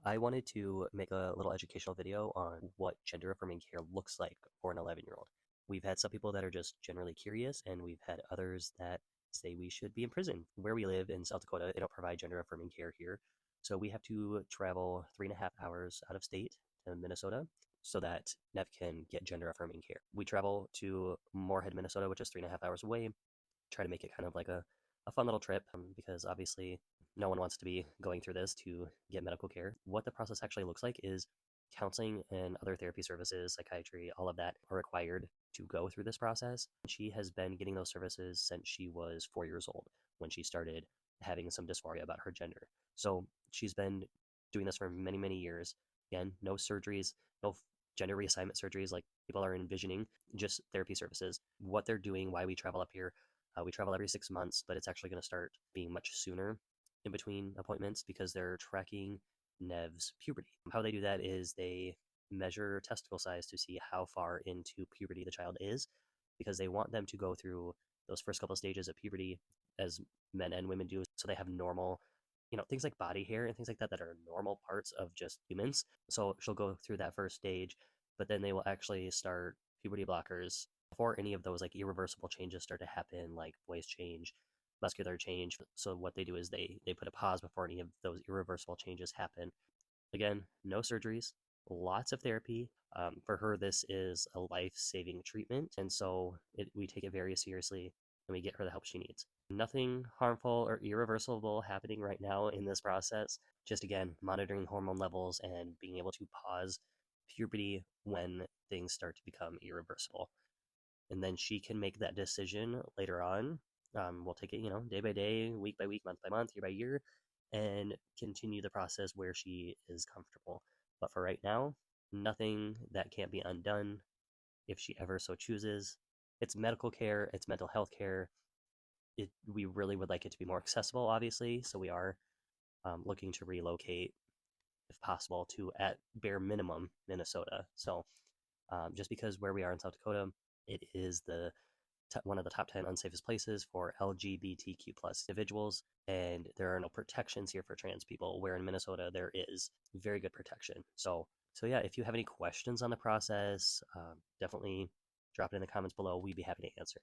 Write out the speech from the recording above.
I wanted to make a little educational video on what gender affirming care looks like for an 11-year-old. We've had some people that are just generally curious, and we've had others that say we should be in prison. Where we live in South Dakota, they don't provide gender affirming care here. So we have to travel 3.5 hours out of state to Minnesota so that Nev can get gender affirming care. We travel to Moorhead, Minnesota, which is 3.5 hours away, try to make it kind of like a fun little trip because obviously no one wants to be going through this to get medical care. What the process actually looks like is counseling and other therapy services, psychiatry, all of that are required to go through this process. She has been getting those services since she was 4 years old when she started having some dysphoria about her gender. So she's been doing this for many, many years. Again, no surgeries, no gender reassignment surgeries like people are envisioning, just therapy services. What they're doing, why we travel up here. We travel every 6 months, but it's actually going to start being much sooner in between appointments because they're tracking Nev's puberty. How they do that is they measure testicle size to see how far into puberty the child is because they want them to go through those first couple of stages of puberty as men and women do. So they have normal, things like body hair and things like that that are normal parts of just humans. So she'll go through that first stage, but then they will actually start puberty blockers before any of those like irreversible changes start to happen, like voice change, muscular change. So what they do is they put a pause before any of those irreversible changes happen. Again, no surgeries, lots of therapy. For her, this is a life-saving treatment, and so we take it very seriously, and we get her the help she needs. Nothing harmful or irreversible happening right now in this process. Just again, monitoring hormone levels and being able to pause puberty when things start to become irreversible, and then she can make that decision later on. We'll take it, day by day, week by week, month by month, year by year, and continue the process where she is comfortable. But for right now, nothing that can't be undone if she ever so chooses. It's medical care, it's mental health care. We really would like it to be more accessible, obviously, so we are looking to relocate, if possible, to at bare minimum Minnesota. So just because where we are in South Dakota, it is one of the top 10 unsafest places for LGBTQ plus individuals, and there are no protections here for trans people, where in Minnesota there is very good protection. So yeah, if you have any questions on the process, definitely drop it in the comments below. We'd be happy to answer.